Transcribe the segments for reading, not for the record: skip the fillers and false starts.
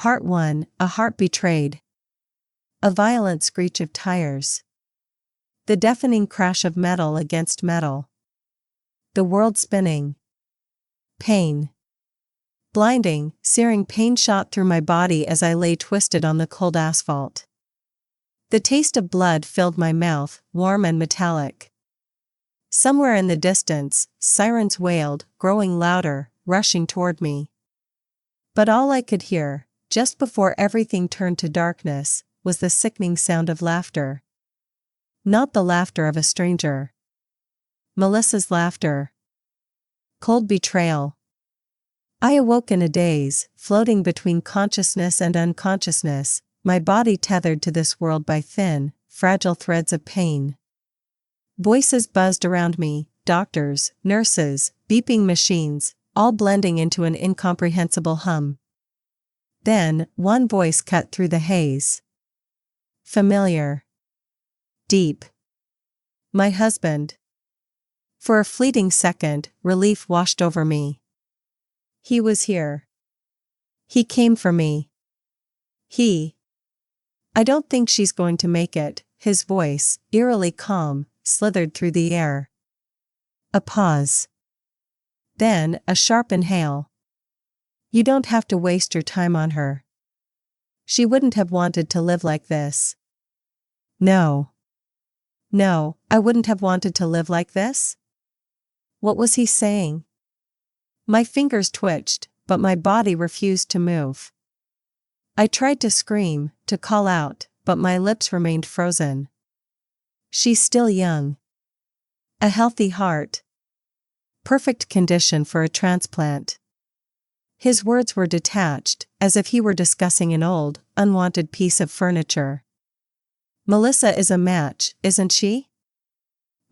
Part 1, A Heart Betrayed. A violent screech of tires. The deafening crash of metal against metal. The world spinning. Pain. Blinding, searing pain shot through my body as I lay twisted on the cold asphalt. The taste of blood filled my mouth, warm and metallic. Somewhere in the distance, sirens wailed, growing louder, rushing toward me. But all I could hear, just before everything turned to darkness, was the sickening sound of laughter. Not the laughter of a stranger. Melissa's laughter. Cold betrayal. I awoke in a daze, floating between consciousness and unconsciousness, my body tethered to this world by thin, fragile threads of pain. Voices buzzed around me, doctors, nurses, beeping machines, all blending into an incomprehensible hum. Then, one voice cut through the haze. Familiar. Deep. My husband. For a fleeting second, relief washed over me. He was here. He came for me. I don't think she's going to make it, his voice, eerily calm, slithered through the air. A pause. Then, a sharp inhale. You don't have to waste your time on her. She wouldn't have wanted to live like this. No, I wouldn't have wanted to live like this? What was he saying? My fingers twitched, but my body refused to move. I tried to scream, to call out, but my lips remained frozen. She's still young. A healthy heart. Perfect condition for a transplant. His words were detached, as if he were discussing an old, unwanted piece of furniture. Melissa is a match, isn't she?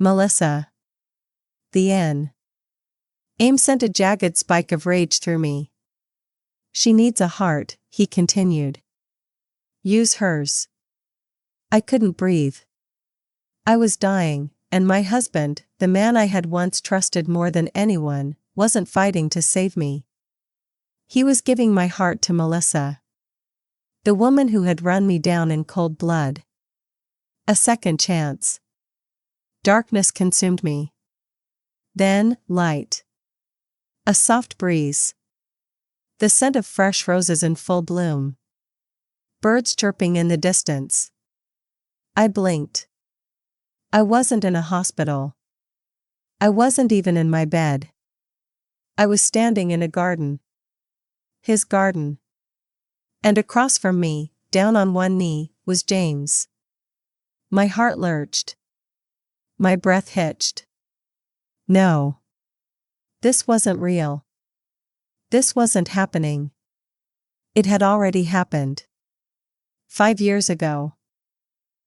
Melissa. The N. Aim sent a jagged spike of rage through me. She needs a heart, he continued. Use hers. I couldn't breathe. I was dying, and my husband, the man I had once trusted more than anyone, wasn't fighting to save me. He was giving my heart to Melissa. The woman who had run me down in cold blood. A second chance. Darkness consumed me. Then, light. A soft breeze. The scent of fresh roses in full bloom. Birds chirping in the distance. I blinked. I wasn't in a hospital. I wasn't even in my bed. I was standing in a garden. His garden. And across from me, down on one knee, was James. My heart lurched. My breath hitched. No. This wasn't real. This wasn't happening. It had already happened. 5 years ago.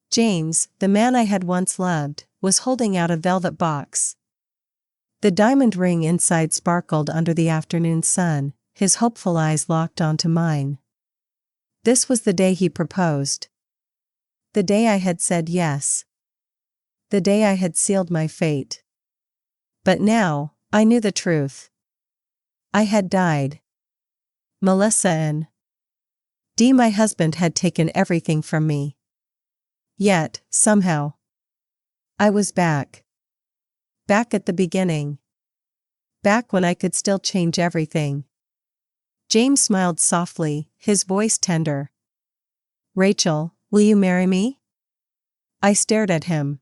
James, the man I had once loved, was holding out a velvet box. The diamond ring inside sparkled under the afternoon sun, his hopeful eyes locked onto mine. This was the day he proposed. The day I had said yes. The day I had sealed my fate. But now, I knew the truth. I had died. Melissa and my husband had taken everything from me. Yet, somehow, I was back. Back at the beginning. Back when I could still change everything. James smiled softly, his voice tender. Rachel, will you marry me? I stared at him.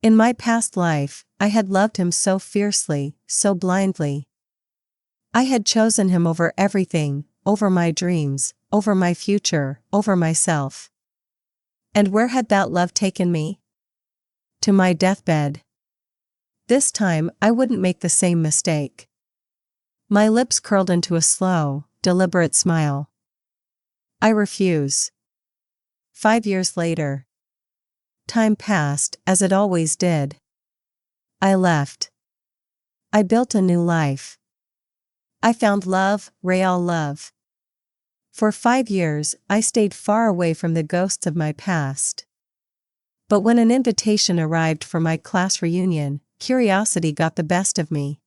In my past life, I had loved him so fiercely, so blindly. I had chosen him over everything, over my dreams, over my future, over myself. And where had that love taken me? To my deathbed. This time, I wouldn't make the same mistake. My lips curled into a slow, deliberate smile. I refuse. 5 years later. Time passed, as it always did. I left. I built a new life. I found love, real love. For 5 years, I stayed far away from the ghosts of my past. But when an invitation arrived for my class reunion, curiosity got the best of me.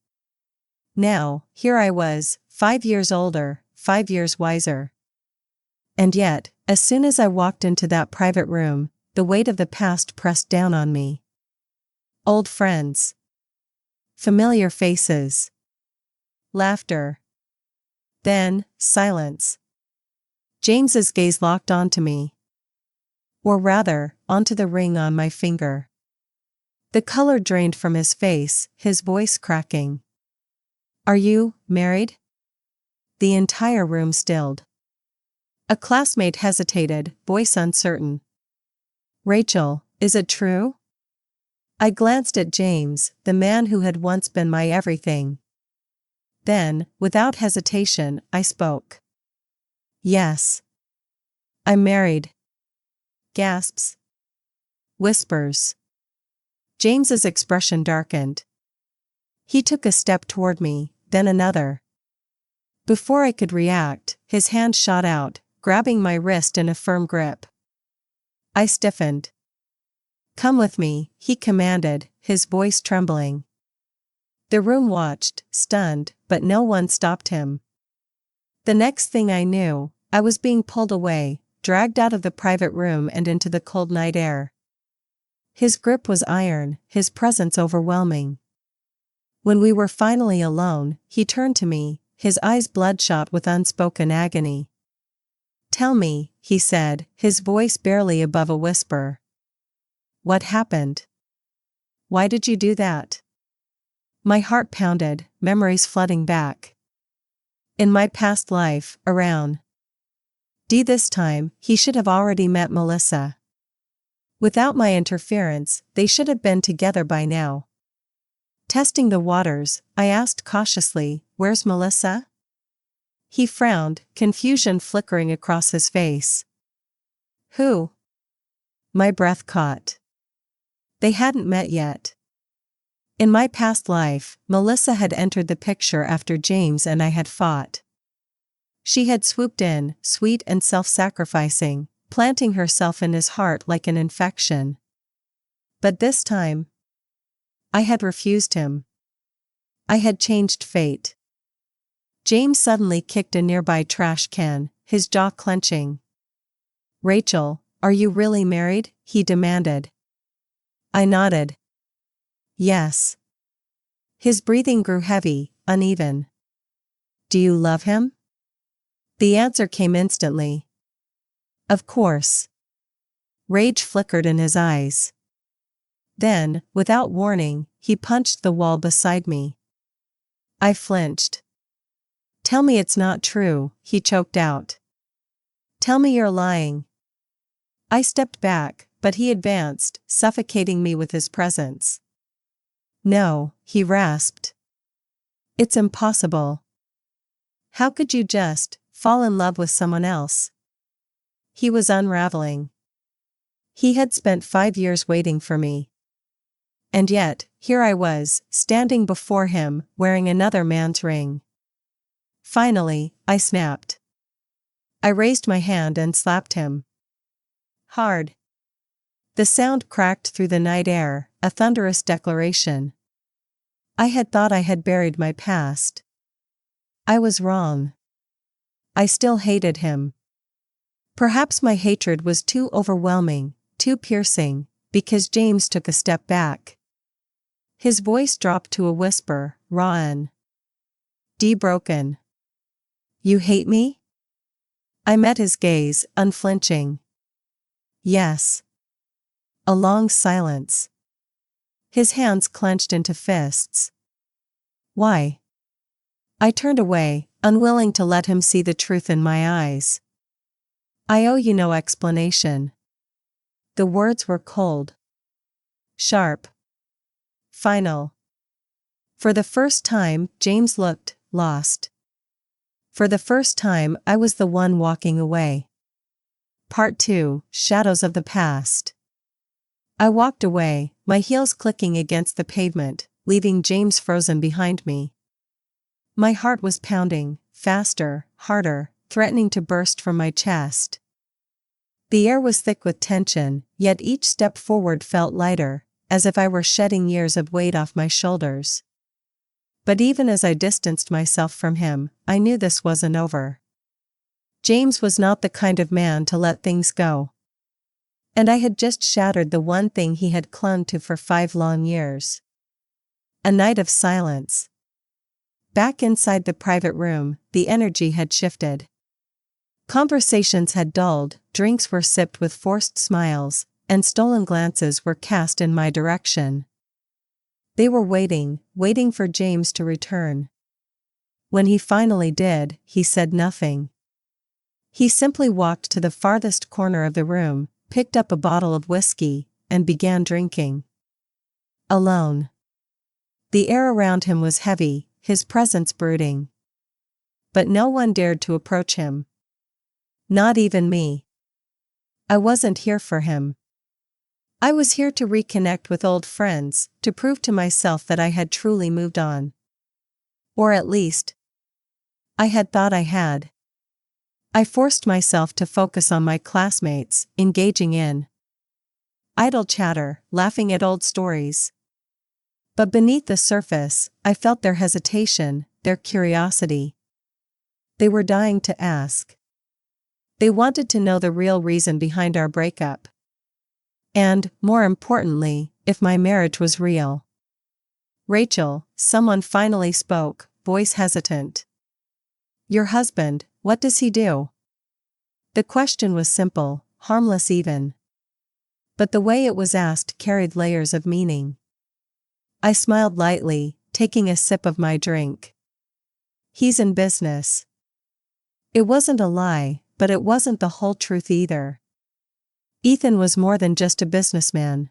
Now, here I was, 5 years older, 5 years wiser. And yet, as soon as I walked into that private room, the weight of the past pressed down on me. Old friends. Familiar faces. Laughter. Then, silence. James's gaze locked onto me. Or rather, onto the ring on my finger. The color drained from his face, his voice cracking. "Are you married?" The entire room stilled. A classmate hesitated, voice uncertain. "Rachel, is it true?" I glanced at James, the man who had once been my everything. Then, without hesitation, I spoke. "Yes. I'm married." Gasps. Whispers. James's expression darkened. He took a step toward me, then another. Before I could react, his hand shot out, grabbing my wrist in a firm grip. I stiffened. "Come with me," he commanded, his voice trembling. The room watched, stunned, but no one stopped him. The next thing I knew, I was being pulled away, dragged out of the private room and into the cold night air. His grip was iron, his presence overwhelming. When we were finally alone, he turned to me, his eyes bloodshot with unspoken agony. "Tell me," he said, his voice barely above a whisper. "What happened? Why did you do that?" My heart pounded, memories flooding back. In my past life, around this time, he should have already met Melissa. Without my interference, they should have been together by now. Testing the waters, I asked cautiously, "Where's Melissa?" He frowned, confusion flickering across his face. "Who?" My breath caught. They hadn't met yet. In my past life, Melissa had entered the picture after James and I had fought. She had swooped in, sweet and self-sacrificing, planting herself in his heart like an infection. But this time, I had refused him. I had changed fate. James suddenly kicked a nearby trash can, his jaw clenching. "Rachel, are you really married?" he demanded. I nodded. "Yes." His breathing grew heavy, uneven. "Do you love him?" The answer came instantly. "Of course." Rage flickered in his eyes. Then, without warning, he punched the wall beside me. I flinched. "Tell me it's not true," he choked out. "Tell me you're lying." I stepped back, but he advanced, suffocating me with his presence. "No," he rasped. "It's impossible. How could you just fall in love with someone else?" He was unraveling. He had spent 5 years waiting for me. And yet, here I was, standing before him, wearing another man's ring. Finally, I snapped. I raised my hand and slapped him. Hard. The sound cracked through the night air, a thunderous declaration. I had thought I had buried my past. I was wrong. I still hated him. Perhaps my hatred was too overwhelming, too piercing, because James took a step back. His voice dropped to a whisper, raw and broken. "You hate me?" I met his gaze, unflinching. "Yes." A long silence. His hands clenched into fists. "Why?" I turned away, unwilling to let him see the truth in my eyes. "I owe you no explanation." The words were cold. Sharp. Final. For the first time, James looked lost. For the first time, I was the one walking away. Part 2, Shadows of the Past. I walked away, my heels clicking against the pavement, leaving James frozen behind me. My heart was pounding, faster, harder, threatening to burst from my chest. The air was thick with tension, yet each step forward felt lighter, as if I were shedding years of weight off my shoulders. But even as I distanced myself from him, I knew this wasn't over. James was not the kind of man to let things go. And I had just shattered the one thing he had clung to for 5 long years. A night of silence. Back inside the private room, the energy had shifted. Conversations had dulled, drinks were sipped with forced smiles, and stolen glances were cast in my direction. They were waiting for James to return. When he finally did, he said nothing. He simply walked to the farthest corner of the room, picked up a bottle of whiskey, and began drinking. Alone. The air around him was heavy, his presence brooding. But no one dared to approach him. Not even me. I wasn't here for him. I was here to reconnect with old friends, to prove to myself that I had truly moved on. Or at least, I had thought I had. I forced myself to focus on my classmates, engaging in idle chatter, laughing at old stories. But beneath the surface, I felt their hesitation, their curiosity. They were dying to ask. They wanted to know the real reason behind our breakup. And, more importantly, if my marriage was real. "Rachel," someone finally spoke, voice hesitant. "Your husband, what does he do?" The question was simple, harmless even. But the way it was asked carried layers of meaning. I smiled lightly, taking a sip of my drink. "He's in business." It wasn't a lie, but it wasn't the whole truth either. Ethan was more than just a businessman.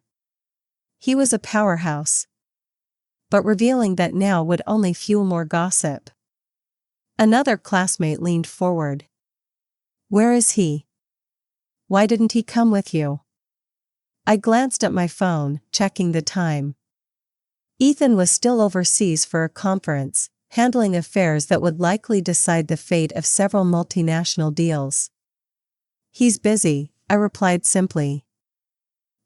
He was a powerhouse. But revealing that now would only fuel more gossip. Another classmate leaned forward. "Where is he? Why didn't he come with you?" I glanced at my phone, checking the time. Ethan was still overseas for a conference, handling affairs that would likely decide the fate of several multinational deals. "He's busy," I replied simply.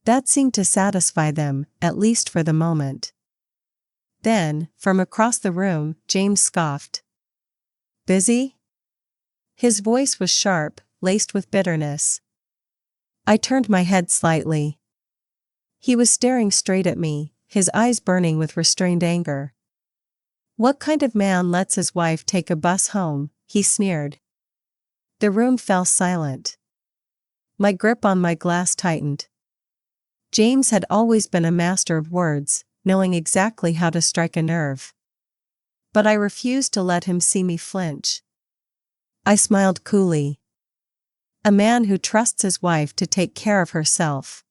That seemed to satisfy them, at least for the moment. Then, from across the room, James scoffed. "Busy?" His voice was sharp, laced with bitterness. I turned my head slightly. He was staring straight at me, his eyes burning with restrained anger. "What kind of man lets his wife take a bus home?" he sneered. The room fell silent. My grip on my glass tightened. James had always been a master of words, knowing exactly how to strike a nerve. But I refused to let him see me flinch. I smiled coolly. A man who trusts his wife to take care of herself.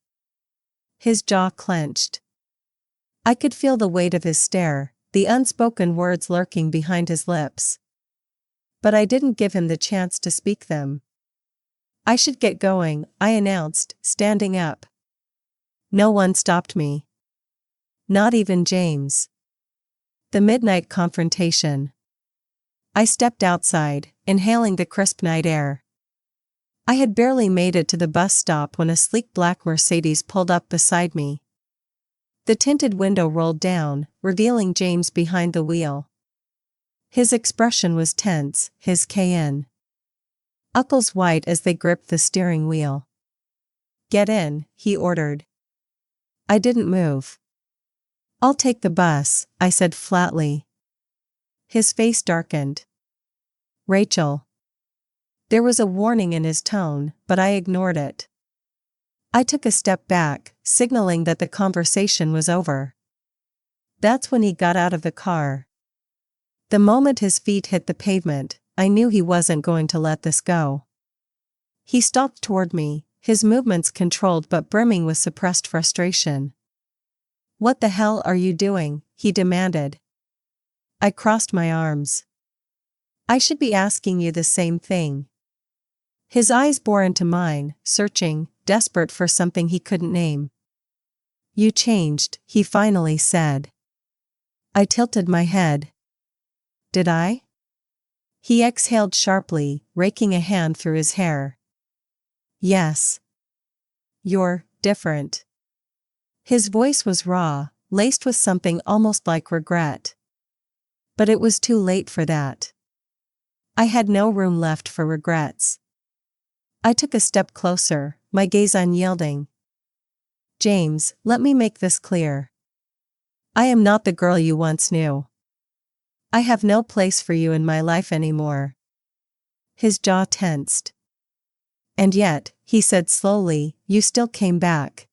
His jaw clenched. I could feel the weight of his stare, the unspoken words lurking behind his lips. But I didn't give him the chance to speak them. "I should get going," I announced, standing up. No one stopped me. Not even James. The midnight confrontation. I stepped outside, inhaling the crisp night air. I had barely made it to the bus stop when a sleek black Mercedes pulled up beside me. The tinted window rolled down, revealing James behind the wheel. His expression was tense, his knuckles white as they gripped the steering wheel. "Get in," he ordered. I didn't move. "I'll take the bus," I said flatly. His face darkened. "Rachel." There was a warning in his tone, but I ignored it. I took a step back, signaling that the conversation was over. That's when he got out of the car. The moment his feet hit the pavement, I knew he wasn't going to let this go. He stalked toward me, his movements controlled but brimming with suppressed frustration. "What the hell are you doing?" he demanded. I crossed my arms. "I should be asking you the same thing." His eyes bore into mine, searching, desperate for something he couldn't name. "You changed," he finally said. I tilted my head. "Did I?" He exhaled sharply, raking a hand through his hair. "Yes. You're different." His voice was raw, laced with something almost like regret. But it was too late for that. I had no room left for regrets. I took a step closer, my gaze unyielding. James, let me make this clear. I am not the girl you once knew. I have no place for you in my life anymore. His jaw tensed. And yet, he said slowly, you still came back.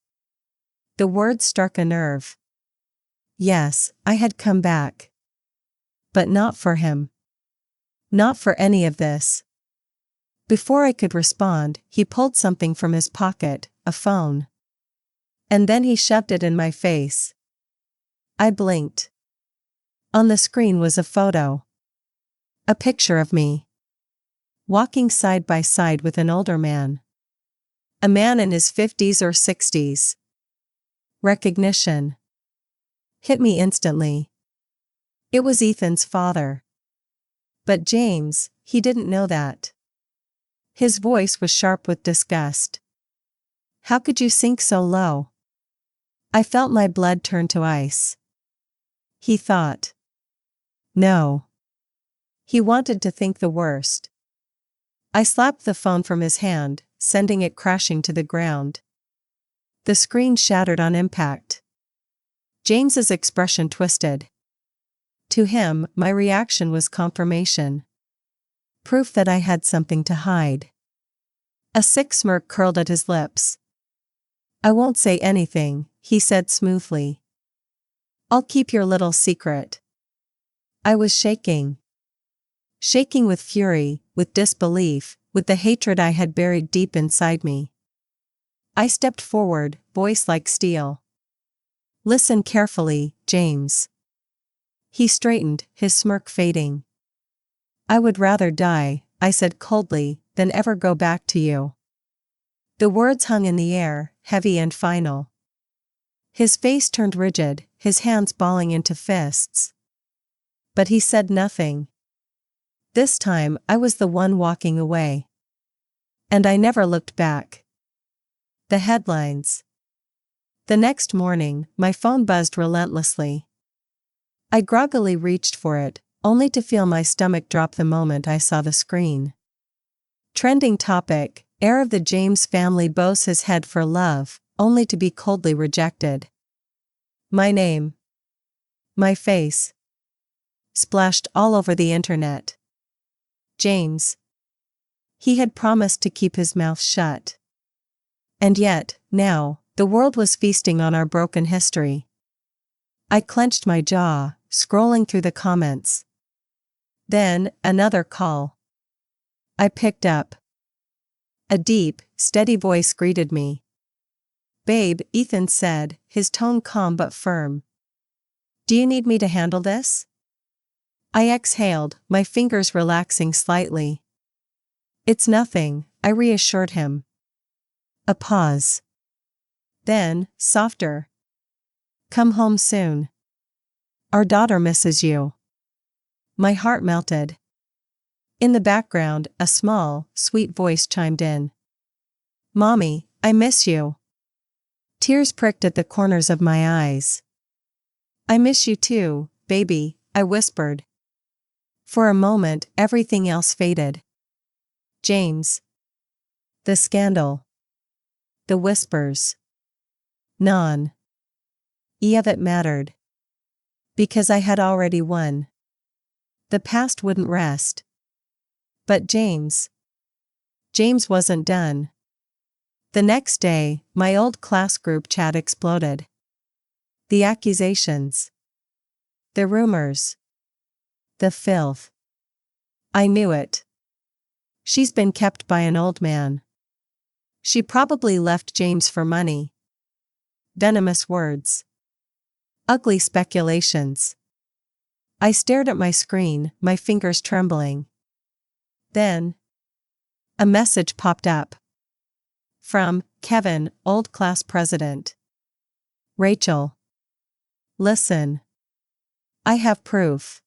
The words struck a nerve. Yes, I had come back. But not for him. Not for any of this. Before I could respond, he pulled something from his pocket, a phone. And then he shoved it in my face. I blinked. On the screen was a photo. A picture of me. Walking side by side with an older man. A man in his 50s or 60s. Recognition. Hit me instantly. It was Ethan's father. But James, he didn't know that. His voice was sharp with disgust. How could you sink so low? I felt my blood turn to ice. He thought. No. He wanted to think the worst. I slapped the phone from his hand, sending it crashing to the ground. The screen shattered on impact. James's expression twisted. To him, my reaction was confirmation. Proof that I had something to hide. A sick smirk curled at his lips. I won't say anything, he said smoothly. I'll keep your little secret. I was shaking. Shaking with fury, with disbelief, with the hatred I had buried deep inside me. I stepped forward, voice like steel. Listen carefully, James. He straightened, his smirk fading. I would rather die, I said coldly, than ever go back to you. The words hung in the air, heavy and final. His face turned rigid, his hands balling into fists. But he said nothing. This time I was the one walking away. And I never looked back. The headlines. The next morning, my phone buzzed relentlessly. I groggily reached for it, only to feel my stomach drop the moment I saw the screen. Trending topic, heir of the James family bows his head for love, only to be coldly rejected. My name. My face. Splashed all over the internet. James. He had promised to keep his mouth shut. And yet, now, the world was feasting on our broken history. I clenched my jaw, scrolling through the comments. Then, another call. I picked up. A deep, steady voice greeted me. Babe, Ethan said, his tone calm but firm. Do you need me to handle this? I exhaled, my fingers relaxing slightly. It's nothing, I reassured him. A pause. Then, softer. Come home soon. Our daughter misses you. My heart melted. In the background, a small, sweet voice chimed in. Mommy, I miss you. Tears pricked at the corners of my eyes. I miss you too, baby, I whispered. For a moment, everything else faded. James. The scandal. The whispers. None. Yeah, that mattered. Because I had already won. The past wouldn't rest. But James wasn't done. The next day, my old class group chat exploded. The accusations. The rumors. The filth. I knew it. She's been kept by an old man. She probably left James for money. Venomous words. Ugly speculations. I stared at my screen, my fingers trembling. Then, a message popped up. From Kevin, old class president. Rachel. Listen. I have proof.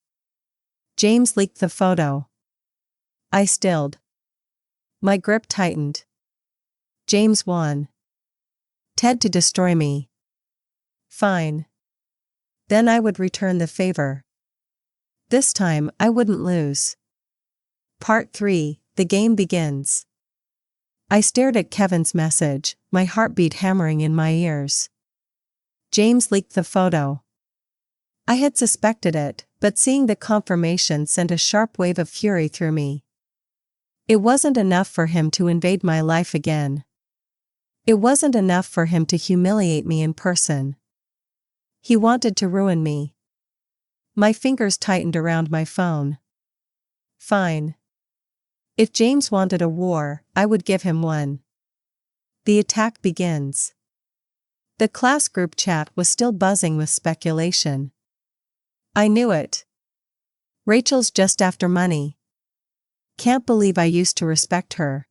James leaked the photo. I stilled. My grip tightened. James won. Ted to destroy me. Fine. Then I would return the favor. This time I wouldn't lose. Part 3, the game begins. I stared at Kevin's message, my heartbeat hammering in my ears. James leaked the photo. I had suspected it, but seeing the confirmation sent a sharp wave of fury through me. It wasn't enough for him to invade my life again. It wasn't enough for him to humiliate me in person. He wanted to ruin me. My fingers tightened around my phone. Fine. If James wanted a war, I would give him one. The attack begins. The class group chat was still buzzing with speculation. I knew it. Rachel's just after money. Can't believe I used to respect her.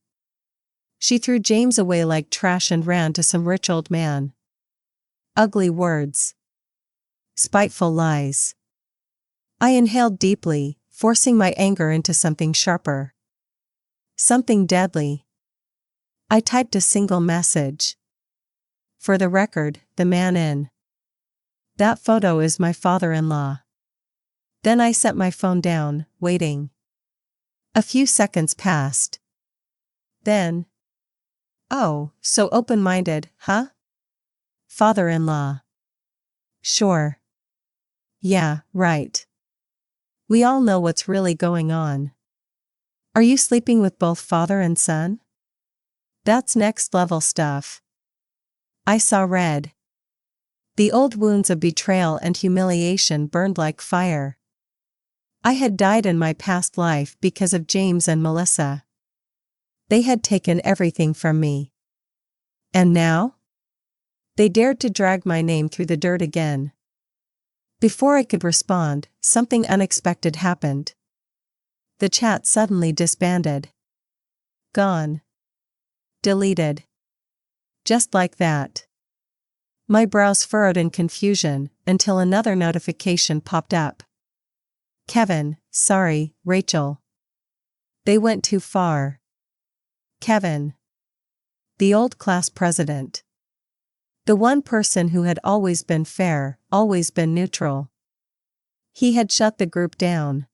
She threw James away like trash and ran to some rich old man. Ugly words. Spiteful lies. I inhaled deeply, forcing my anger into something sharper. Something deadly. I typed a single message. For the record, the man in that photo is my father-in-law. Then I set my phone down, waiting. A few seconds passed. Then, oh, so open-minded, huh? Father-in-law. Sure. Yeah, right. We all know what's really going on. Are you sleeping with both father and son? That's next level stuff. I saw red. The old wounds of betrayal and humiliation burned like fire. I had died in my past life because of James and Melissa. They had taken everything from me. And now? They dared to drag my name through the dirt again. Before I could respond, something unexpected happened. The chat suddenly disbanded. Gone. Deleted. Just like that. My brows furrowed in confusion until another notification popped up. Kevin, sorry, Rachel. They went too far. Kevin. The old class president. The one person who had always been fair, always been neutral. He had shut the group down.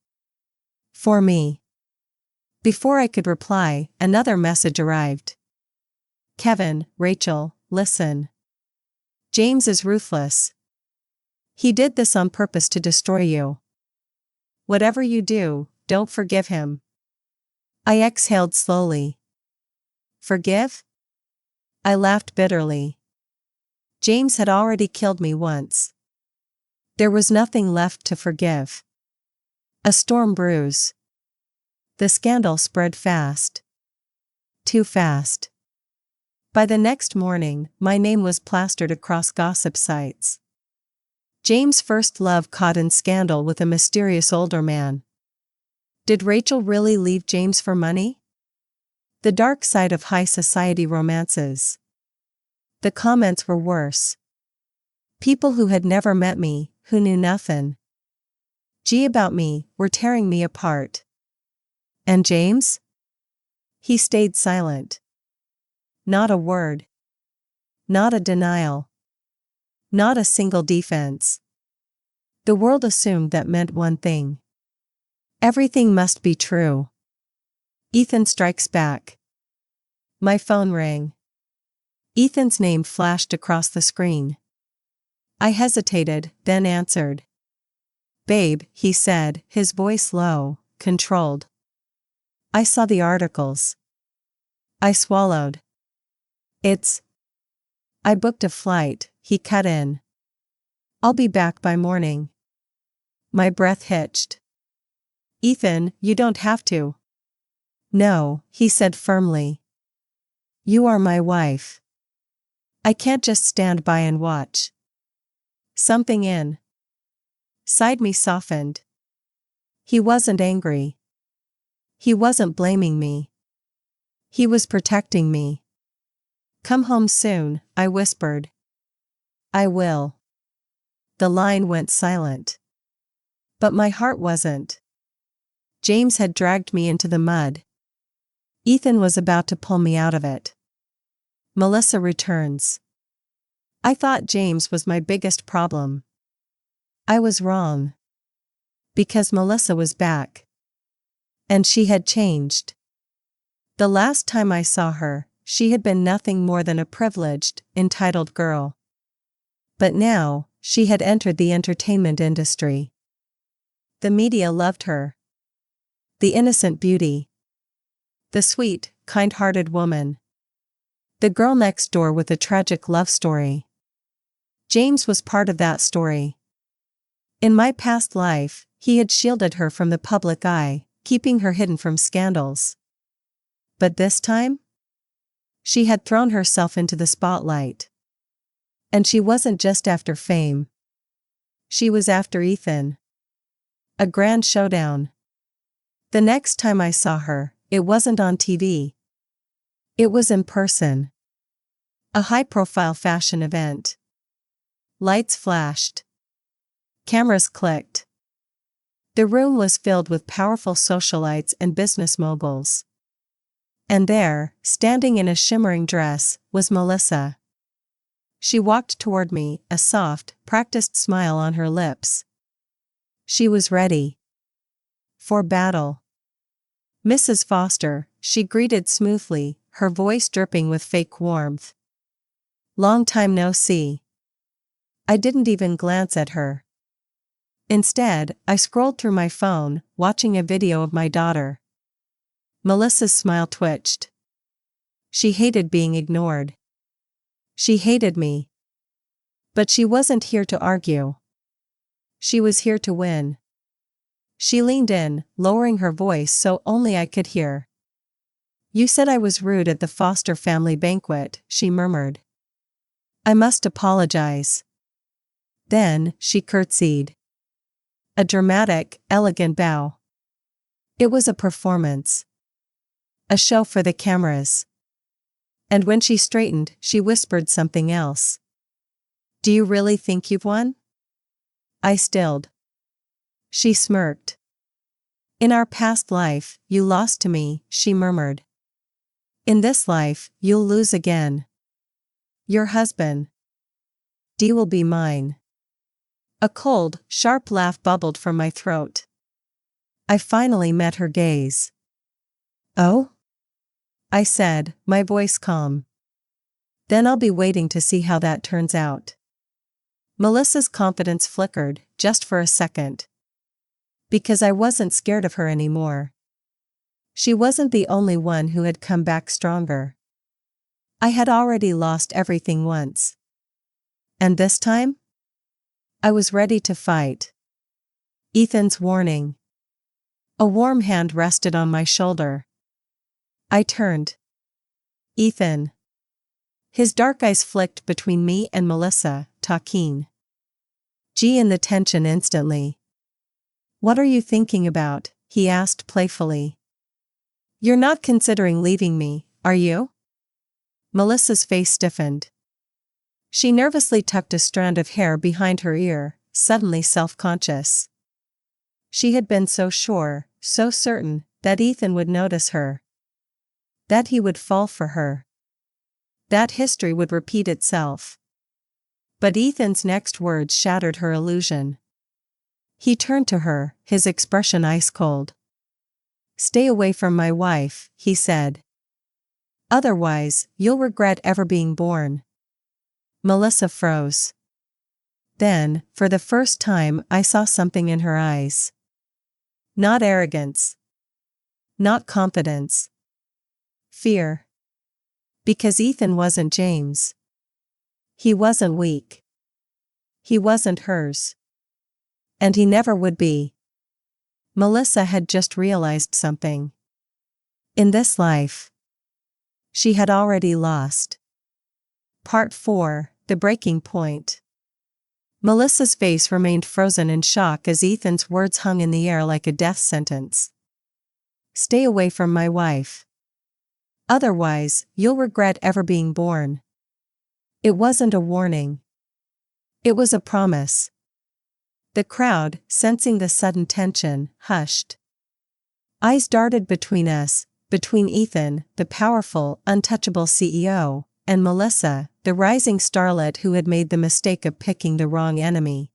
For me. Before I could reply, another message arrived. Kevin, Rachel, listen. James is ruthless. He did this on purpose to destroy you. Whatever you do, don't forgive him. I exhaled slowly. Forgive? I laughed bitterly. James had already killed me once. There was nothing left to forgive. A storm brews. The scandal spread fast. Too fast. By the next morning, my name was plastered across gossip sites. James' first love caught in scandal with a mysterious older man. Did Rachel really leave James for money? The dark side of high society romances. The comments were worse. People who had never met me, who knew nothing about me, were tearing me apart. And James? He stayed silent. Not a word. Not a denial. Not a single defense. The world assumed that meant one thing. Everything must be true. Ethan strikes back. My phone rang. Ethan's name flashed across the screen. I hesitated, then answered. Babe, he said, his voice low, controlled. I saw the articles. I swallowed. I booked a flight, he cut in. I'll be back by morning. My breath hitched. Ethan, you don't have to. No, he said firmly. You are my wife. I can't just stand by and watch. Something inside me softened. He wasn't angry. He wasn't blaming me. He was protecting me. Come home soon, I whispered. I will. The line went silent. But my heart wasn't. James had dragged me into the mud. Ethan was about to pull me out of it. Melissa returns. I thought James was my biggest problem. I was wrong. Because Melissa was back. And she had changed. The last time I saw her, she had been nothing more than a privileged, entitled girl. But now, she had entered the entertainment industry. The media loved her. The innocent beauty. The sweet, kind-hearted woman. The girl next door with a tragic love story. James was part of that story. In my past life, he had shielded her from the public eye, keeping her hidden from scandals. But this time? She had thrown herself into the spotlight. And she wasn't just after fame. She was after Ethan. A grand showdown. The next time I saw her, it wasn't on TV. It was in person. A high-profile fashion event. Lights flashed. Cameras clicked. The room was filled with powerful socialites and business moguls. And there, standing in a shimmering dress, was Melissa. She walked toward me, a soft, practiced smile on her lips. She was ready. For battle. Mrs. Foster, she greeted smoothly, her voice dripping with fake warmth. Long time no see. I didn't even glance at her. Instead, I scrolled through my phone, watching a video of my daughter. Melissa's smile twitched. She hated being ignored. She hated me. But she wasn't here to argue. She was here to win. She leaned in, lowering her voice so only I could hear. You said I was rude at the Foster family banquet, she murmured. I must apologize. Then, she curtsied. A dramatic, elegant bow. It was a performance. A show for the cameras. And when she straightened, she whispered something else. Do you really think you've won? I stilled. She smirked. In our past life, you lost to me, she murmured. In this life, you'll lose again. Your husband. Dee will be mine. A cold, sharp laugh bubbled from my throat. I finally met her gaze. Oh? I said, my voice calm. Then I'll be waiting to see how that turns out. Melissa's confidence flickered, just for a second. Because I wasn't scared of her anymore. She wasn't the only one who had come back stronger. I had already lost everything once. And this time? I was ready to fight. Ethan's warning. A warm hand rested on my shoulder. I turned. Ethan. His dark eyes flicked between me and Melissa, talking. G in the tension instantly. What are you thinking about? He asked playfully. You're not considering leaving me, are you? Melissa's face stiffened. She nervously tucked a strand of hair behind her ear, suddenly self-conscious. She had been so sure, so certain, that Ethan would notice her. That he would fall for her. That history would repeat itself. But Ethan's next words shattered her illusion. He turned to her, his expression ice-cold. Stay away from my wife, he said. Otherwise, you'll regret ever being born. Melissa froze. Then, for the first time, I saw something in her eyes. Not arrogance. Not confidence. Fear. Because Ethan wasn't James. He wasn't weak. He wasn't hers. And he never would be. Melissa had just realized something. In this life, she had already lost. Part 4, The Breaking Point. Melissa's face remained frozen in shock as Ethan's words hung in the air like a death sentence. Stay away from my wife. Otherwise, you'll regret ever being born. It wasn't a warning. It was a promise. The crowd, sensing the sudden tension, hushed. Eyes darted between us, between Ethan, the powerful, untouchable CEO, and Melissa, the rising starlet who had made the mistake of picking the wrong enemy.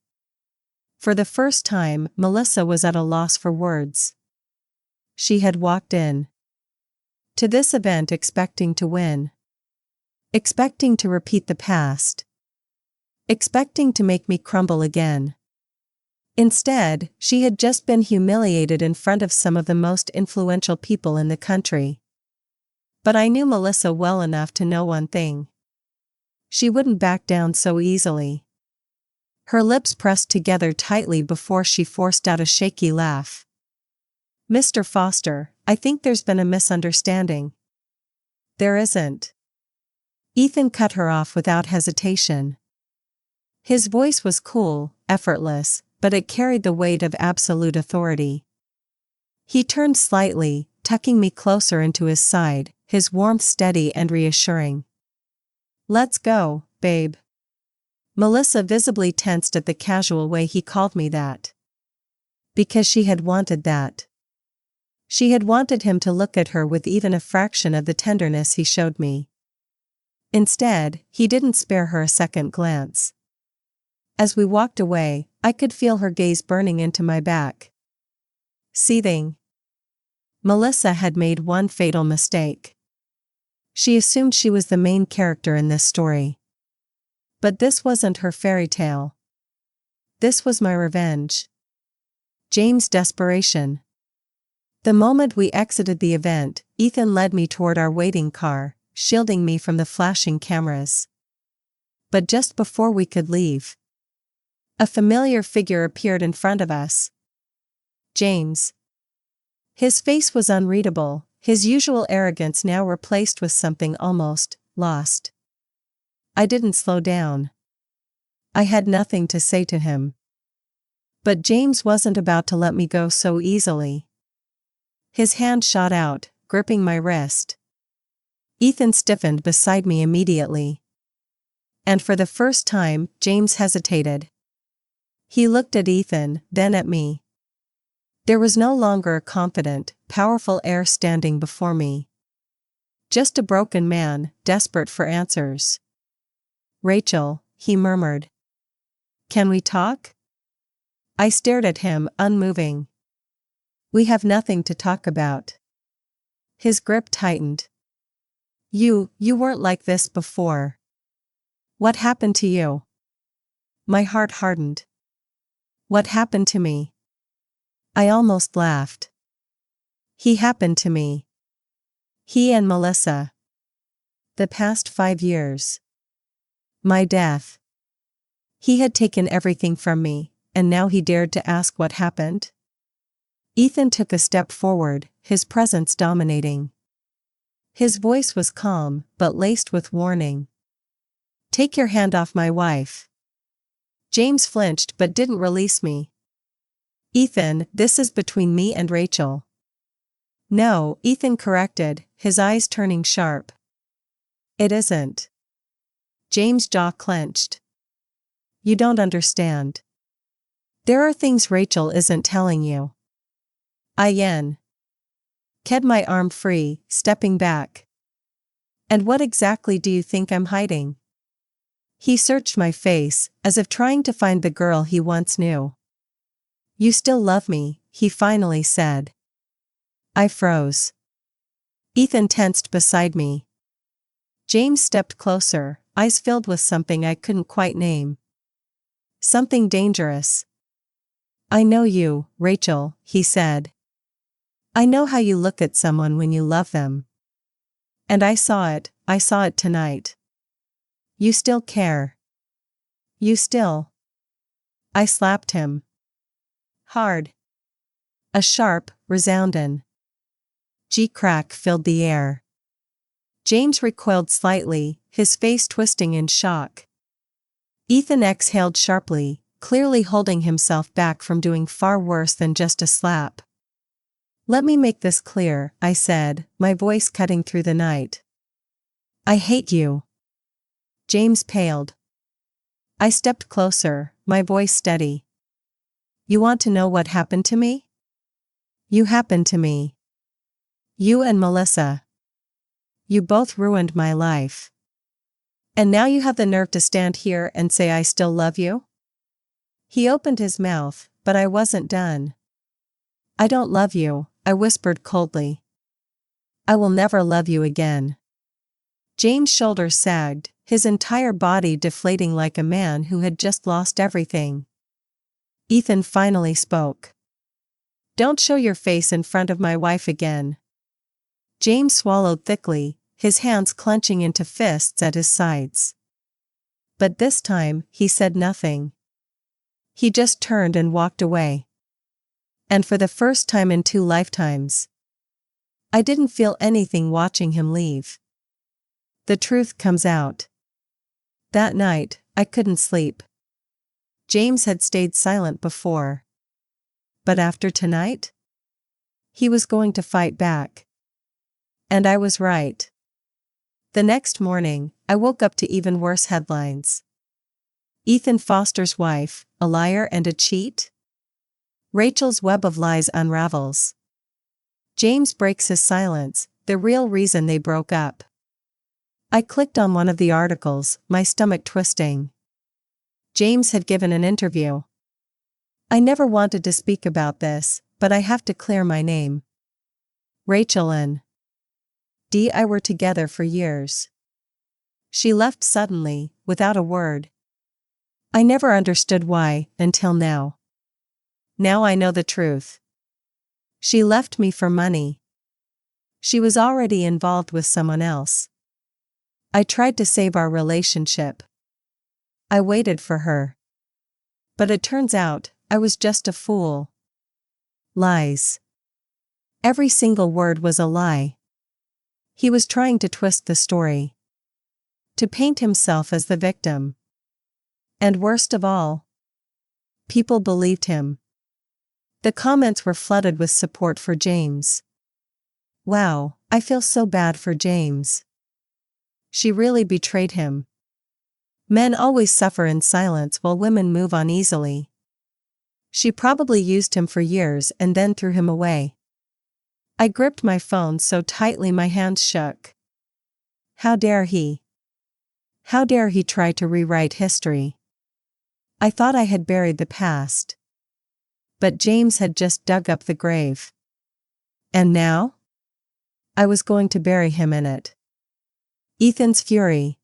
For the first time, Melissa was at a loss for words. She had walked in to this event expecting to win. expecting to repeat the past, expecting to make me crumble again. Instead, she had just been humiliated in front of some of the most influential people in the country. But I knew Melissa well enough to know one thing. She wouldn't back down so easily. Her lips pressed together tightly before she forced out a shaky laugh. "Mr. Foster, I think there's been a misunderstanding." "There isn't." Ethan cut her off without hesitation. His voice was cool, effortless, but it carried the weight of absolute authority. He turned slightly, tucking me closer into his side, his warmth steady and reassuring. "Let's go, babe." Melissa visibly tensed at the casual way he called me that. Because she had wanted that. She had wanted him to look at her with even a fraction of the tenderness he showed me. Instead, he didn't spare her a second glance. As we walked away, I could feel her gaze burning into my back. Seething. Melissa had made one fatal mistake. She assumed she was the main character in this story. But this wasn't her fairy tale. This was my revenge. James' desperation. The moment we exited the event, Ethan led me toward our waiting car, shielding me from the flashing cameras. But just before we could leave, a familiar figure appeared in front of us. James. His face was unreadable, his usual arrogance now replaced with something almost lost. I didn't slow down. I had nothing to say to him. But James wasn't about to let me go so easily. His hand shot out, gripping my wrist. Ethan stiffened beside me immediately. And for the first time, James hesitated. He looked at Ethan, then at me. There was no longer a confident, powerful air standing before me. Just a broken man, desperate for answers. "Rachel," he murmured. "Can we talk?" I stared at him, unmoving. "We have nothing to talk about." His grip tightened. You weren't like this before. What happened to you?" My heart hardened. What happened to me? I almost laughed. He happened to me. He and Melissa. The past 5 years. My death. He had taken everything from me, and now he dared to ask what happened? Ethan took a step forward, his presence dominating. His voice was calm, but laced with warning. "Take your hand off my wife." James flinched but didn't release me. "Ethan, this is between me and Rachel." "No," Ethan corrected, his eyes turning sharp. "It isn't." James' jaw clenched. "You don't understand. There are things Rachel isn't telling you." I Ked my arm free, stepping back. "And what exactly do you think I'm hiding?" He searched my face, as if trying to find the girl he once knew. "You still love me," he finally said. I froze. Ethan tensed beside me. James stepped closer, eyes filled with something I couldn't quite name. Something dangerous. "I know you, Rachel," he said. "I know how you look at someone when you love them. And I saw it tonight. You still care. You still." I slapped him. Hard. A sharp, resounding G-crack filled the air. James recoiled slightly, his face twisting in shock. Ethan exhaled sharply, clearly holding himself back from doing far worse than just a slap. "Let me make this clear," I said, my voice cutting through the night. "I hate you." James paled. I stepped closer, my voice steady. "You want to know what happened to me?" "You happened to me. You and Melissa. You both ruined my life. And now you have the nerve to stand here and say I still love you?" He opened his mouth, but I wasn't done. "I don't love you," I whispered coldly. "I will never love you again." James' shoulders sagged, his entire body deflating like a man who had just lost everything. Ethan finally spoke. "Don't show your face in front of my wife again." James swallowed thickly, his hands clenching into fists at his sides. But this time, he said nothing. He just turned and walked away. And for the first time in 2 lifetimes, I didn't feel anything watching him leave. The truth comes out. That night, I couldn't sleep. James had stayed silent before. But after tonight? He was going to fight back. And I was right. The next morning, I woke up to even worse headlines. Ethan Foster's wife, a liar and a cheat? Rachel's web of lies unravels. James breaks his silence, the real reason they broke up. I clicked on one of the articles, my stomach twisting. James had given an interview. "I never wanted to speak about this, but I have to clear my name. Rachel and I were together for years. She left suddenly, without a word. I never understood why, until now. Now I know the truth. She left me for money. She was already involved with someone else. I tried to save our relationship. I waited for her. But it turns out, I was just a fool." Lies. Every single word was a lie. He was trying to twist the story. To paint himself as the victim. And worst of all, people believed him. The comments were flooded with support for James. "Wow, I feel so bad for James. She really betrayed him. Men always suffer in silence while women move on easily. She probably used him for years and then threw him away." I gripped my phone so tightly my hands shook. How dare he? How dare he try to rewrite history? I thought I had buried the past. But James had just dug up the grave. And now? I was going to bury him in it. Ethan's fury.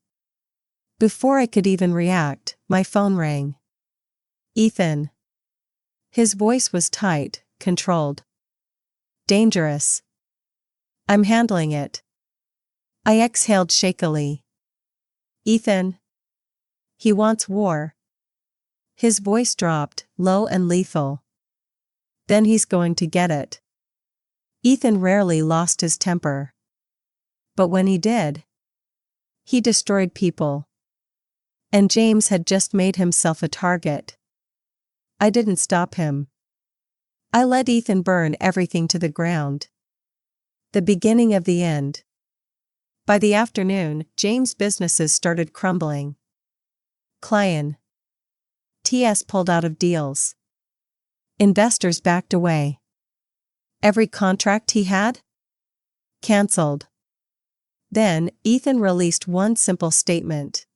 Before I could even react, my phone rang. "Ethan." His voice was tight, controlled. "Dangerous." "I'm handling it." I exhaled shakily. "Ethan. He wants war." His voice dropped, low and lethal. "Then he's going to get it." Ethan rarely lost his temper. But when he did, he destroyed people. And James had just made himself a target. I didn't stop him. I let Ethan burn everything to the ground. The beginning of the end. By the afternoon, James' businesses started crumbling. Client TS pulled out of deals. Investors backed away. Every contract he had? Cancelled. Then, Ethan released one simple statement.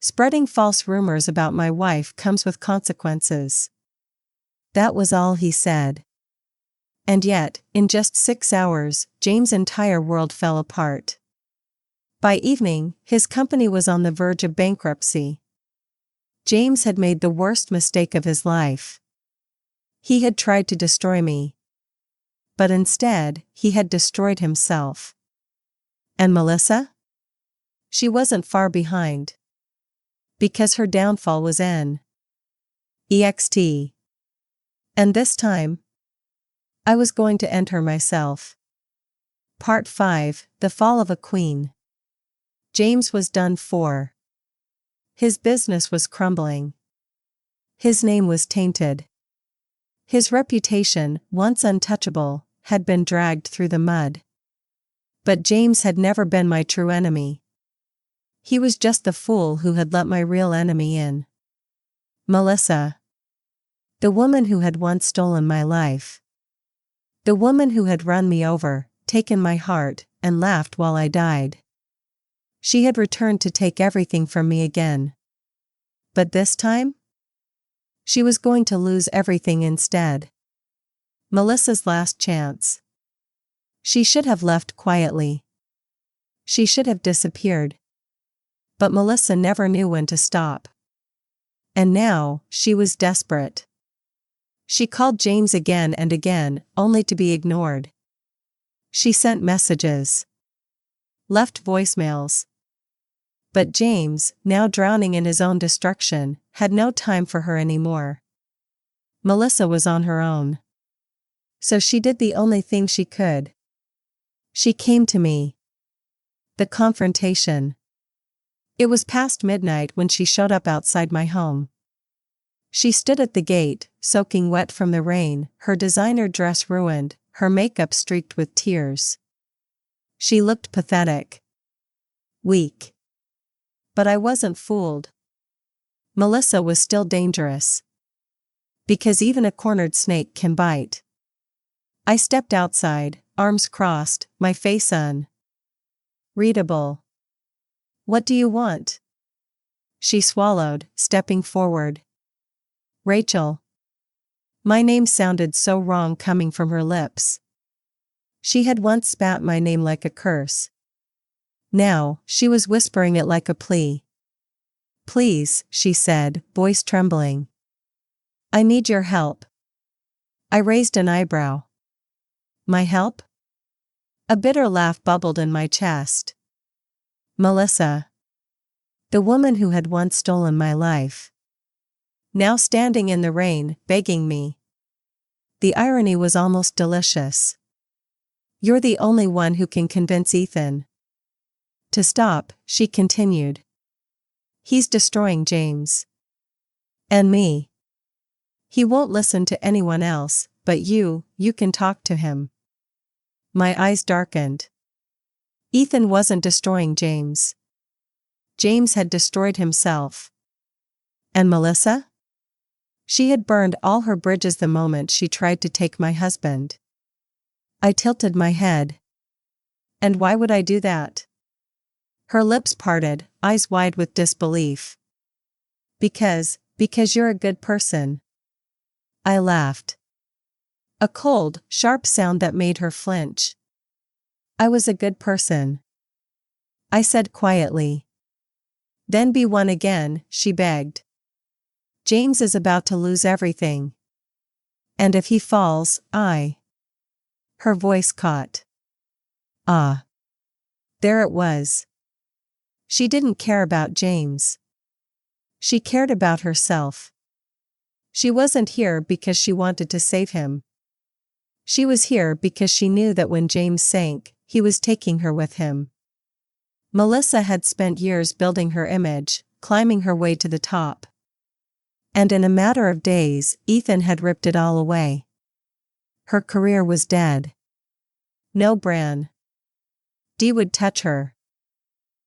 "Spreading false rumors about my wife comes with consequences." That was all he said. And yet, in just 6 hours, James' entire world fell apart. By evening, his company was on the verge of bankruptcy. James had made the worst mistake of his life. He had tried to destroy me. But instead, he had destroyed himself. And Melissa? She wasn't far behind. Because her downfall was next. And this time, I was going to end her myself. Part 5, The Fall of a Queen. James was done for. His business was crumbling. His name was tainted. His reputation, once untouchable, had been dragged through the mud. But James had never been my true enemy. He was just the fool who had let my real enemy in. Melissa. The woman who had once stolen my life. The woman who had run me over, taken my heart, and laughed while I died. She had returned to take everything from me again. But this time? She was going to lose everything instead. Melissa's last chance. She should have left quietly. She should have disappeared. But Melissa never knew when to stop. And now, she was desperate. She called James again and again, only to be ignored. She sent messages. Left voicemails. But James, now drowning in his own destruction, had no time for her anymore. Melissa was on her own. So she did the only thing she could. She came to me. The confrontation. It was past midnight when she showed up outside my home. She stood at the gate, soaking wet from the rain, her designer dress ruined, her makeup streaked with tears. She looked pathetic. Weak. But I wasn't fooled. Melissa was still dangerous. Because even a cornered snake can bite. I stepped outside, arms crossed, my face unreadable. What do you want? She swallowed, stepping forward. Rachel. My name sounded so wrong coming from her lips. She had once spat my name like a curse. Now, she was whispering it like a plea. Please, she said, voice trembling. I need your help. I raised an eyebrow. My help? A bitter laugh bubbled in my chest. Melissa. The woman who had once stolen my life. Now standing in the rain, begging me. The irony was almost delicious. You're the only one who can convince Ethan to stop, she continued. He's destroying James. And me. He won't listen to anyone else, but you can talk to him. My eyes darkened. Ethan wasn't destroying James. James had destroyed himself. And Melissa? She had burned all her bridges the moment she tried to take my husband. I tilted my head. And why would I do that? Her lips parted, eyes wide with disbelief. Because you're a good person. I laughed. A cold, sharp sound that made her flinch. I was a good person. I said quietly. Then be one again, she begged. James is about to lose everything. And if he falls, Her voice caught. Ah. There it was. She didn't care about James. She cared about herself. She wasn't here because she wanted to save him. She was here because she knew that when James sank, he was taking her with him. Melissa had spent years building her image, climbing her way to the top. And in a matter of days, Ethan had ripped it all away. Her career was dead. No Bran D would touch her.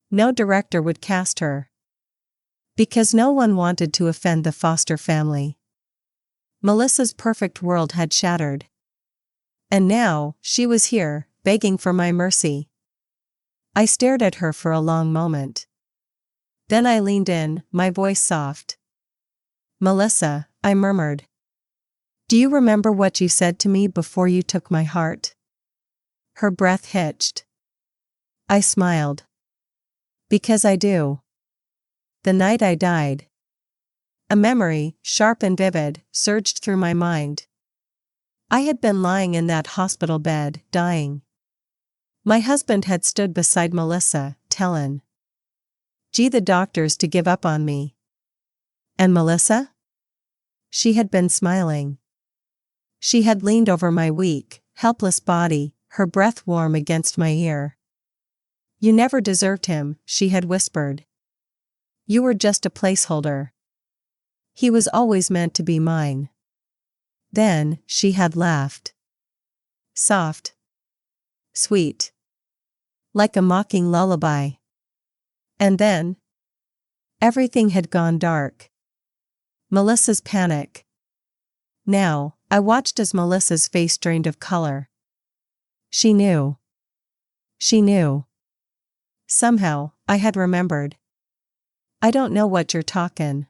No director would cast her. Because no one wanted to offend the Foster family. Melissa's perfect world had shattered. And now, she was here, begging for my mercy. I stared at her for a long moment. Then I leaned in, my voice soft. Melissa, I murmured. Do you remember what you said to me before you took my heart? Her breath hitched. I smiled. Because I do. The night I died. A memory, sharp and vivid, surged through my mind. I had been lying in that hospital bed, dying. My husband had stood beside Melissa, telling the doctors to give up on me. And Melissa? She had been smiling. She had leaned over my weak, helpless body, her breath warm against my ear. You never deserved him, she had whispered. You were just a placeholder. He was always meant to be mine. Then, she had laughed. Soft. Sweet. Like a mocking lullaby. And then, everything had gone dark. Melissa's panic. Now, I watched as Melissa's face drained of color. She knew. She knew. Somehow, I had remembered. I don't know what you're talking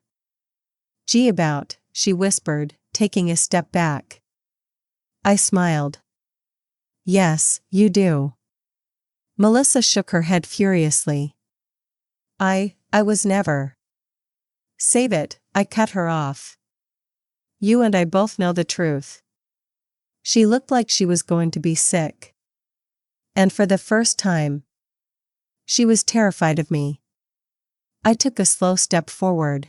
about, she whispered, taking a step back. I smiled. Yes, you do. Melissa shook her head furiously. I was never. Save it, I cut her off. You and I both know the truth. She looked like she was going to be sick. And for the first time, she was terrified of me. I took a slow step forward.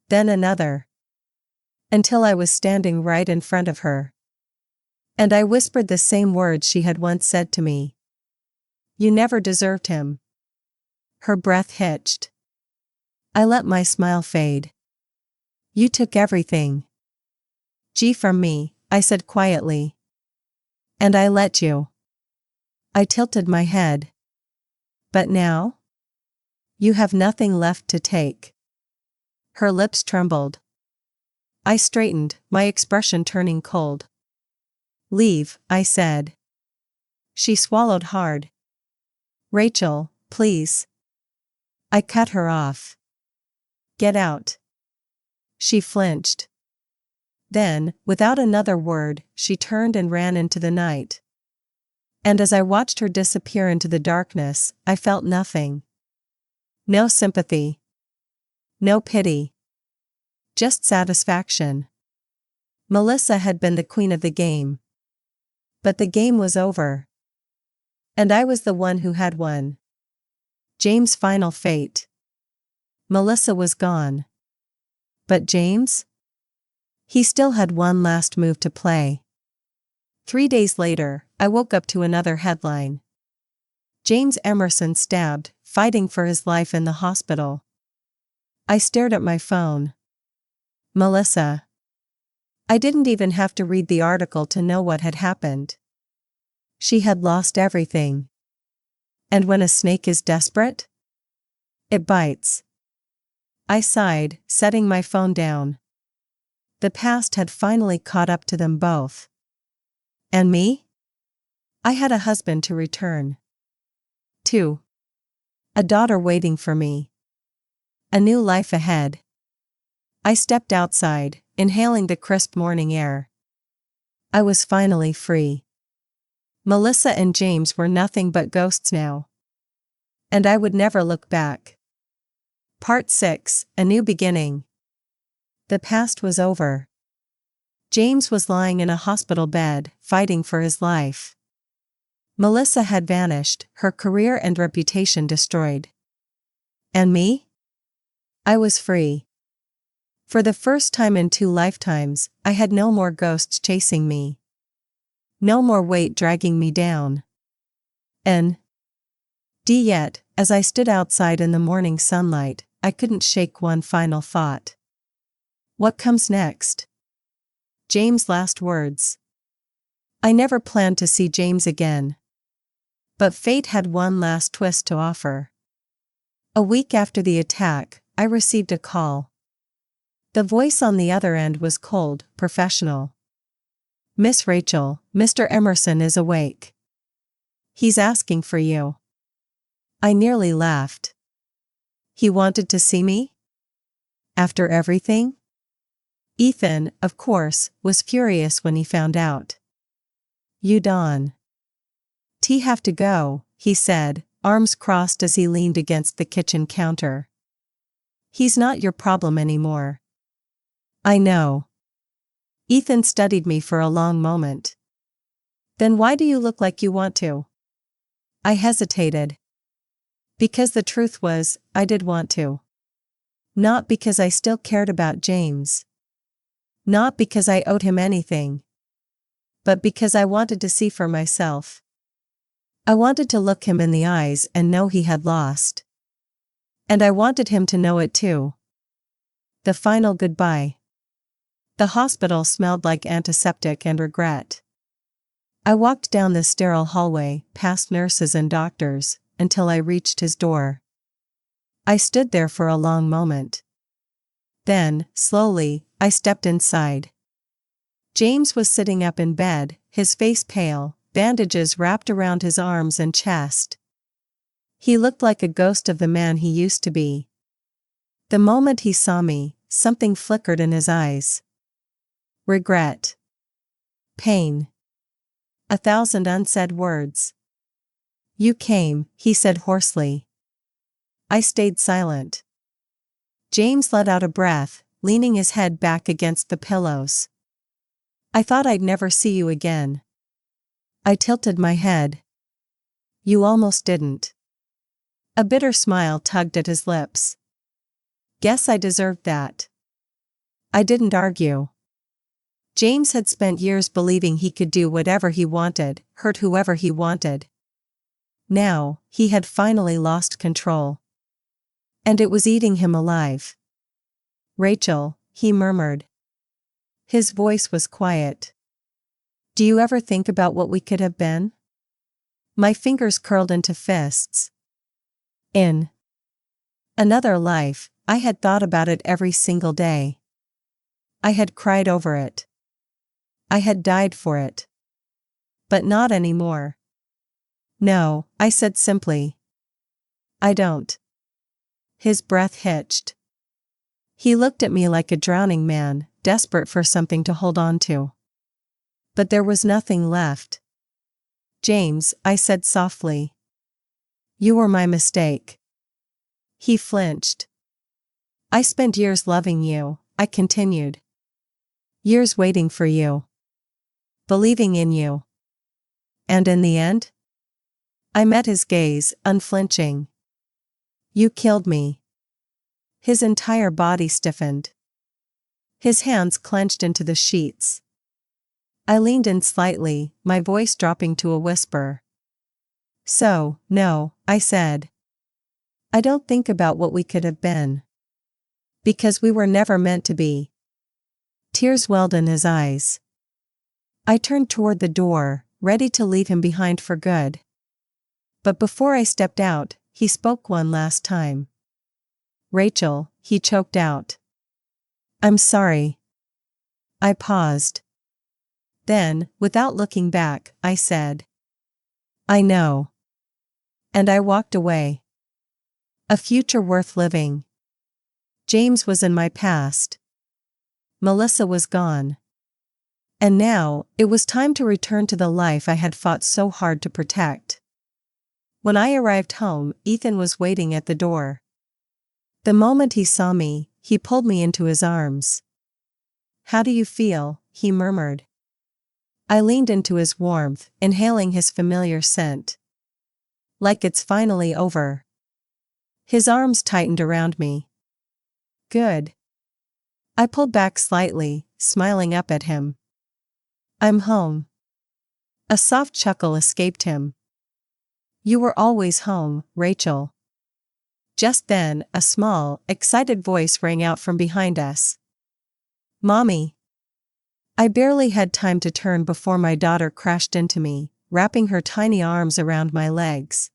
Then another. Until I was standing right in front of her. And I whispered the same words she had once said to me. You never deserved him. Her breath hitched. I let my smile fade. You took everything. From me, I said quietly. And I let you. I tilted my head. But now? You have nothing left to take. Her lips trembled. I straightened, my expression turning cold. Leave, I said. She swallowed hard. Rachel, please. I cut her off. Get out. She flinched. Then, without another word, she turned and ran into the night. And as I watched her disappear into the darkness, I felt nothing. No sympathy. No pity. Just satisfaction. Melissa had been the queen of the game. But the game was over. And I was the one who had won. James' final fate. Melissa was gone. But James? He still had one last move to play. 3 days later, I woke up to another headline. James Emerson stabbed, fighting for his life in the hospital. I stared at my phone. Melissa. I didn't even have to read the article to know what had happened. She had lost everything. And when a snake is desperate, it bites. I sighed, setting my phone down. The past had finally caught up to them both. And me? I had a husband to return to. A daughter waiting for me. A new life ahead. I stepped outside, inhaling the crisp morning air. I was finally free. Melissa and James were nothing but ghosts now. And I would never look back. Part 6, A New Beginning. The past was over. James was lying in a hospital bed, fighting for his life. Melissa had vanished, her career and reputation destroyed. And me? I was free. For the first time in 2 lifetimes, I had no more ghosts chasing me. No more weight dragging me down. Yet, as I stood outside in the morning sunlight, I couldn't shake one final thought. What comes next? James' last words. I never planned to see James again. But fate had one last twist to offer. A week after the attack, I received a call. The voice on the other end was cold, professional. Miss Rachel, Mr. Emerson is awake. He's asking for you. I nearly laughed. He wanted to see me? After everything? Ethan, of course, was furious when he found out. You Dawn. Have to go, he said, arms crossed as he leaned against the kitchen counter. He's not your problem anymore. I know. Ethan studied me for a long moment. Then why do you look like you want to? I hesitated. Because the truth was, I did want to. Not because I still cared about James. Not because I owed him anything. But because I wanted to see for myself. I wanted to look him in the eyes and know he had lost. And I wanted him to know it too. The final goodbye. The hospital smelled like antiseptic and regret. I walked down the sterile hallway, past nurses and doctors, until I reached his door. I stood there for a long moment. Then, slowly, I stepped inside. James was sitting up in bed, his face pale, bandages wrapped around his arms and chest. He looked like a ghost of the man he used to be. The moment he saw me, something flickered in his eyes. Regret. Pain. 1,000 unsaid words. You came, he said hoarsely. I stayed silent. James let out a breath, leaning his head back against the pillows. I thought I'd never see you again. I tilted my head. You almost didn't. A bitter smile tugged at his lips. Guess I deserved that. I didn't argue. James had spent years believing he could do whatever he wanted, hurt whoever he wanted. Now, he had finally lost control. And it was eating him alive. Rachel, he murmured. His voice was quiet. Do you ever think about what we could have been? My fingers curled into fists. In another life, I had thought about it every single day. I had cried over it. I had died for it. But not anymore. No, I said simply. I don't. His breath hitched. He looked at me like a drowning man, desperate for something to hold on to. But there was nothing left. James, I said softly. You were my mistake. He flinched. I spent years loving you, I continued. Years waiting for you. Believing in you. And in the end? I met his gaze, unflinching. You killed me. His entire body stiffened. His hands clenched into the sheets. I leaned in slightly, my voice dropping to a whisper. So, no, I said. I don't think about what we could have been. Because we were never meant to be. Tears welled in his eyes. I turned toward the door, ready to leave him behind for good. But before I stepped out, he spoke one last time. Rachel, he choked out. I'm sorry. I paused. Then, without looking back, I said. I know. And I walked away. A future worth living. James was in my past. Melissa was gone. And now, it was time to return to the life I had fought so hard to protect. When I arrived home, Ethan was waiting at the door. The moment he saw me, he pulled me into his arms. How do you feel? He murmured. I leaned into his warmth, inhaling his familiar scent. Like it's finally over. His arms tightened around me. Good. I pulled back slightly, smiling up at him. I'm home. A soft chuckle escaped him. You were always home, Rachel. Just then, a small, excited voice rang out from behind us. Mommy. I barely had time to turn before my daughter crashed into me, wrapping her tiny arms around my legs.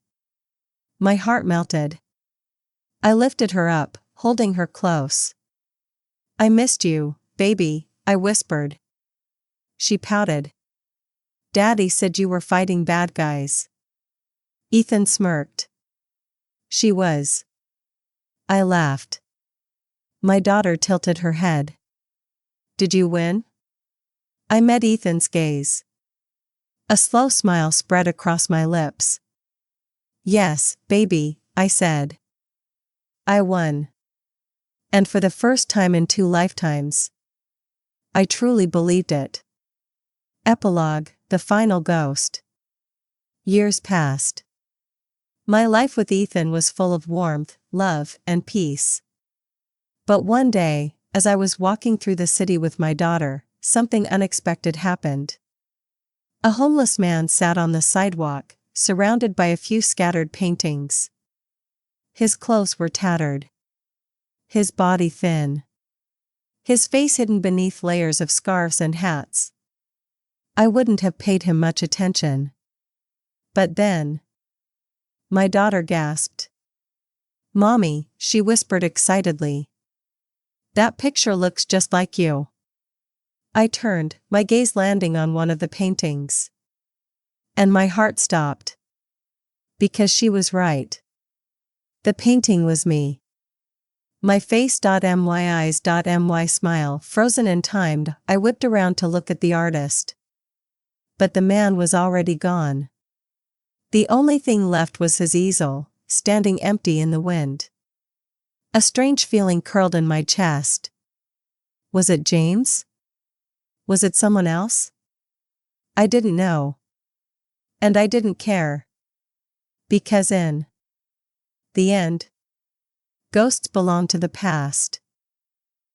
My heart melted. I lifted her up, holding her close. I missed you, baby, I whispered. She pouted. Daddy said you were fighting bad guys. Ethan smirked. She was. I laughed. My daughter tilted her head. Did you win? I met Ethan's gaze. A slow smile spread across my lips. Yes, baby, I said. I won. And for the first time in 2 lifetimes. I truly believed it. Epilogue, the final ghost. Years passed. My life with Ethan was full of warmth, love, and peace. But one day, as I was walking through the city with my daughter, something unexpected happened. A homeless man sat on the sidewalk, surrounded by a few scattered paintings. His clothes were tattered. His body thin. His face hidden beneath layers of scarves and hats. I wouldn't have paid him much attention. But then, my daughter gasped. Mommy, she whispered excitedly. That picture looks just like you. I turned, my gaze landing on one of the paintings. And my heart stopped. Because she was right. The painting was me. My face.my eyes.my smile frozen and timed, I whipped around to look at the artist. But the man was already gone. The only thing left was his easel, standing empty in the wind. A strange feeling curled in my chest. Was it James? Was it someone else? I didn't know. And I didn't care. Because in the end, ghosts belong to the past.